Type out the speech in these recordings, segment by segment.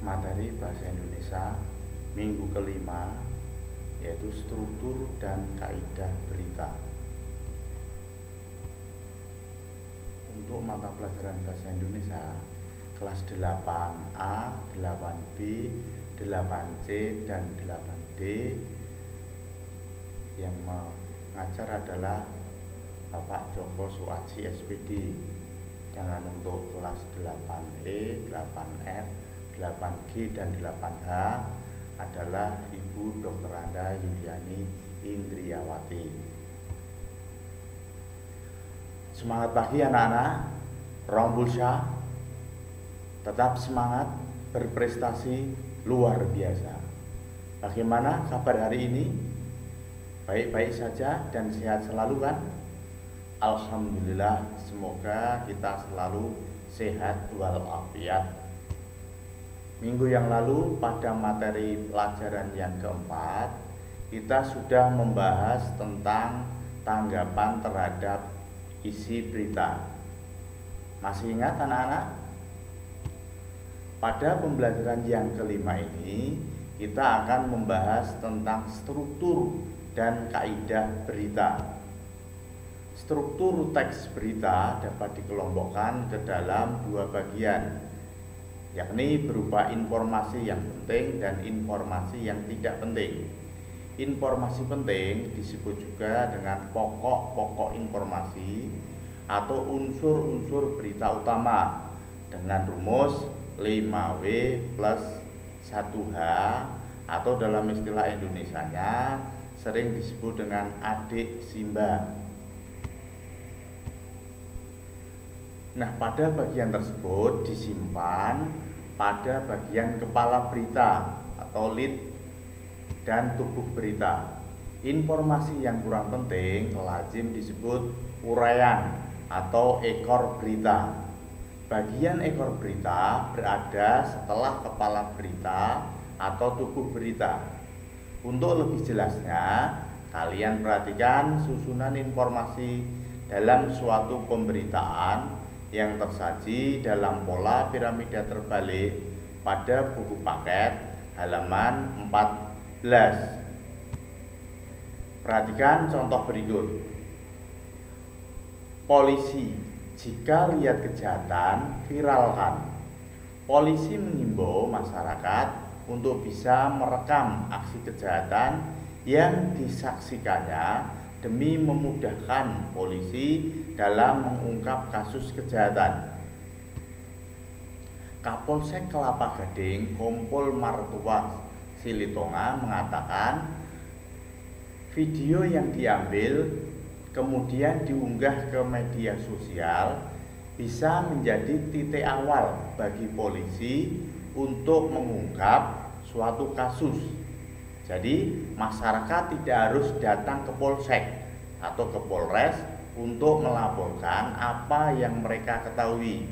materi bahasa Indonesia minggu kelima, yaitu struktur dan kaidah berita. Untuk mata pelajaran bahasa Indonesia kelas 8A, 8B, 8C, dan 8D yang mengajar adalah Bapak Joko Suaji SPD. Dengan untuk kelas 8E, 8F, 8G, dan 8H adalah Ibu Dr. Anda Yuliani Indriawati. Semangat pagi anak-anak, Rombulsya, tetap semangat, berprestasi luar biasa. Bagaimana kabar hari ini? Baik-baik saja dan sehat selalu kan? Alhamdulillah, semoga kita selalu sehat walafiat. Minggu yang lalu pada materi pelajaran yang keempat, kita sudah membahas tentang tanggapan terhadap isi berita. Masih ingat anak-anak? Pada pembelajaran yang kelima ini, kita akan membahas tentang struktur dan kaidah berita. Struktur teks berita dapat dikelompokkan ke dalam dua bagian, yakni berupa informasi yang penting dan informasi yang tidak penting. Informasi penting disebut juga dengan pokok-pokok informasi atau unsur-unsur berita utama dengan rumus 5W plus 1H atau dalam istilah Indonesianya sering disebut dengan adik Simba. Nah, pada bagian tersebut disimpan pada bagian kepala berita atau lead dan tubuh berita. Informasi yang kurang penting lazim disebut uraian atau ekor berita. Bagian ekor berita berada setelah kepala berita atau tubuh berita. Untuk lebih jelasnya, kalian perhatikan susunan informasi dalam suatu pemberitaan yang tersaji dalam pola piramida terbalik pada buku paket halaman 14. Perhatikan contoh berikut. Polisi, jika lihat kejahatan, viralkan. Polisi mengimbau masyarakat untuk bisa merekam aksi kejahatan yang disaksikannya demi memudahkan polisi dalam mengungkap kasus kejahatan. Kapolsek Kelapa Gading Kompol Martua Silitonga mengatakan video yang diambil kemudian diunggah ke media sosial bisa menjadi titik awal bagi polisi untuk mengungkap suatu kasus. Jadi masyarakat tidak harus datang ke polsek atau ke polres untuk melaporkan apa yang mereka ketahui.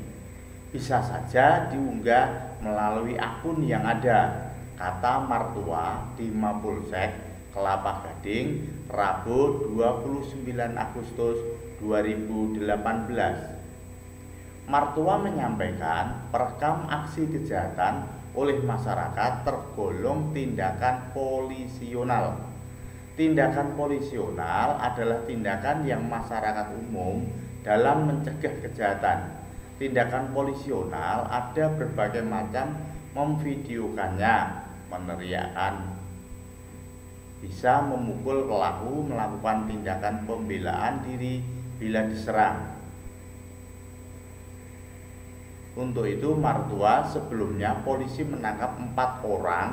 Bisa saja diunggah melalui akun yang ada, kata Martua di Mapolsek Kelapa Gading, Rabu 29 Agustus 2018. Martua menyampaikan perekam aksi kejahatan oleh masyarakat tergolong tindakan polisional. Tindakan polisional adalah tindakan yang masyarakat umum dalam mencegah kejahatan. Tindakan polisional ada berbagai macam, memvideokannya, meneriakkan, bisa memukul pelaku, melakukan tindakan pembelaan diri bila diserang. Untuk itu Martua sebelumnya polisi menangkap 4 orang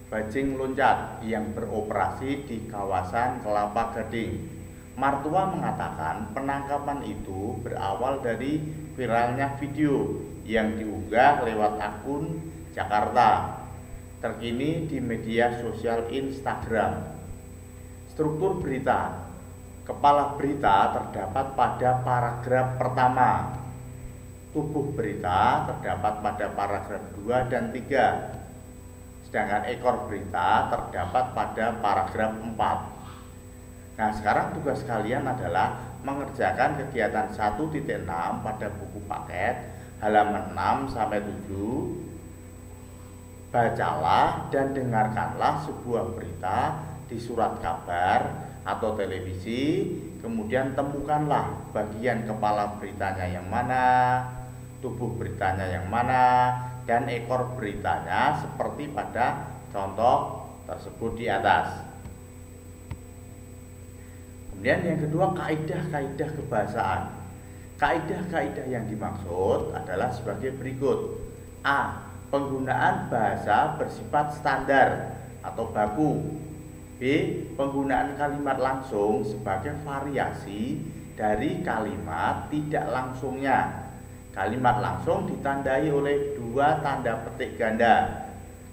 bajing loncat yang beroperasi di kawasan Kelapa Gading. Martua mengatakan penangkapan itu berawal dari viralnya video yang diunggah lewat akun Jakarta terkini di media sosial Instagram. Struktur berita. Kepala berita terdapat pada paragraf pertama. Tubuh berita terdapat pada paragraf 2 dan 3. Sedangkan ekor berita terdapat pada paragraf 4. Nah, sekarang tugas kalian adalah mengerjakan kegiatan 1.6 pada buku paket halaman 6 sampai 7. Bacalah dan dengarkanlah sebuah berita di surat kabar atau televisi, kemudian temukanlah bagian kepala beritanya yang mana, tubuh beritanya yang mana, dan ekor beritanya seperti pada contoh tersebut di atas. Kemudian yang kedua, kaidah-kaidah kebahasaan. Kaidah-kaidah yang dimaksud adalah sebagai berikut. A. Penggunaan bahasa bersifat standar atau baku. B. Penggunaan kalimat langsung sebagai variasi dari kalimat tidak langsungnya. Kalimat langsung ditandai oleh 2 tanda petik ganda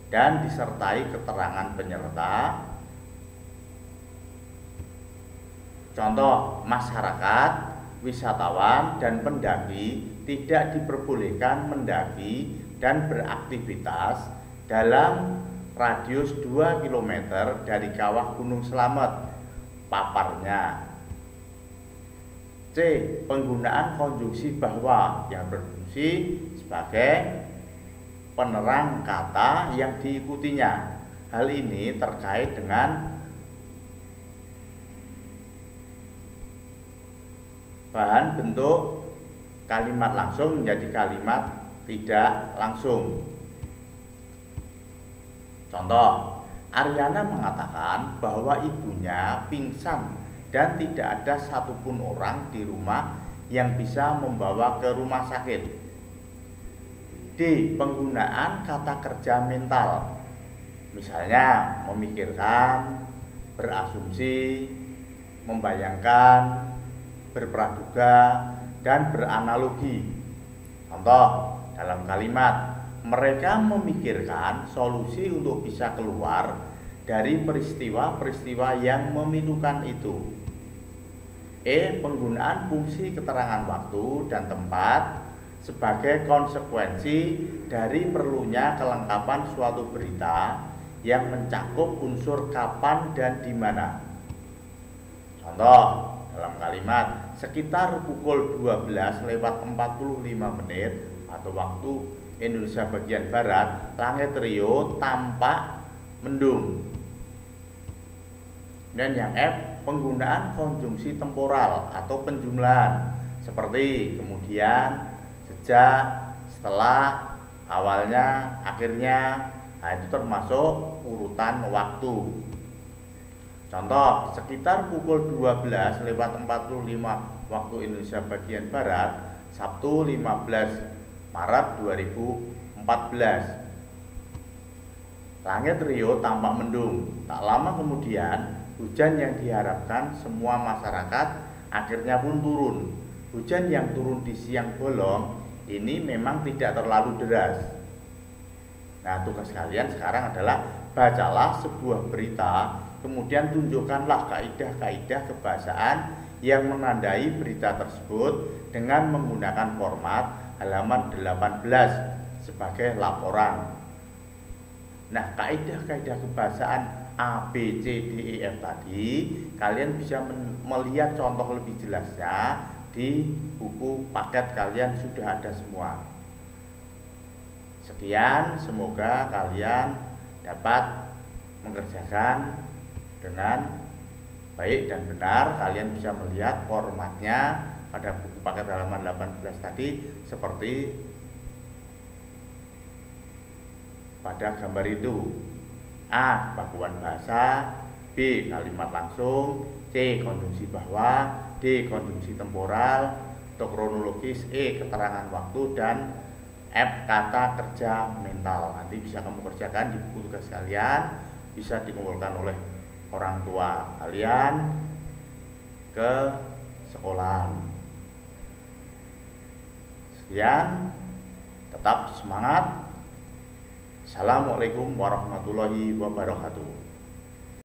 dan disertai keterangan penyerta. Contoh, masyarakat, wisatawan, dan pendaki tidak diperbolehkan mendaki dan beraktivitas dalam radius 2 km dari kawah Gunung Slamet, paparnya. C. Penggunaan konjungsi bahwa yang berfungsi sebagai penerang kata yang diikutinya. Hal ini terkait dengan bahan bentuk kalimat langsung menjadi kalimat tidak langsung. Contoh, Aryana mengatakan bahwa ibunya pingsan dan tidak ada satupun orang di rumah yang bisa membawa ke rumah sakit. D. Penggunaan kata kerja mental, misalnya memikirkan, berasumsi, membayangkan, berpraduga, dan beranalogi. Contoh, dalam kalimat, mereka memikirkan solusi untuk bisa keluar dari peristiwa-peristiwa yang memilukan itu. E. Penggunaan fungsi keterangan waktu dan tempat sebagai konsekuensi dari perlunya kelengkapan suatu berita yang mencakup unsur kapan dan di mana. Contoh, dalam kalimat, sekitar pukul 12:45 atau waktu Indonesia bagian Barat, langit Rio tampak mendung. Dan yang F, penggunaan konjungsi temporal atau penjumlahan seperti kemudian, sejak, setelah, awalnya, akhirnya. Nah, itu termasuk urutan waktu. Contoh, sekitar pukul 12:45 waktu Indonesia bagian Barat, Sabtu 15 Maret 2014. Langit Rio tampak mendung. Tak lama kemudian, hujan yang diharapkan semua masyarakat akhirnya pun turun. Hujan yang turun di siang bolong ini memang tidak terlalu deras. Nah, tugas kalian sekarang adalah bacalah sebuah berita, kemudian tunjukkanlah kaidah-kaidah kebahasaan yang menandai berita tersebut dengan menggunakan format halaman 18 sebagai laporan. Nah, kaidah-kaidah kebahasaan A, B, C, D, E, F tadi kalian bisa melihat contoh lebih jelasnya di buku paket kalian sudah ada semua. Sekian, semoga kalian dapat mengerjakan dengan baik dan benar. Kalian bisa melihat formatnya pada buku paket halaman 18 tadi seperti pada gambar itu. A. Bakuan bahasa, B. Kalimat langsung, C. Konjungsi bahwa, D. Konjungsi temporal atau kronologis, E. Keterangan waktu, dan F. Kata kerja mental. Nanti bisa kamu kerjakan di buku tugas kalian, bisa dikumpulkan oleh orang tua kalian ke sekolah. Sekian, tetap semangat. Assalamualaikum warahmatullahi wabarakatuh.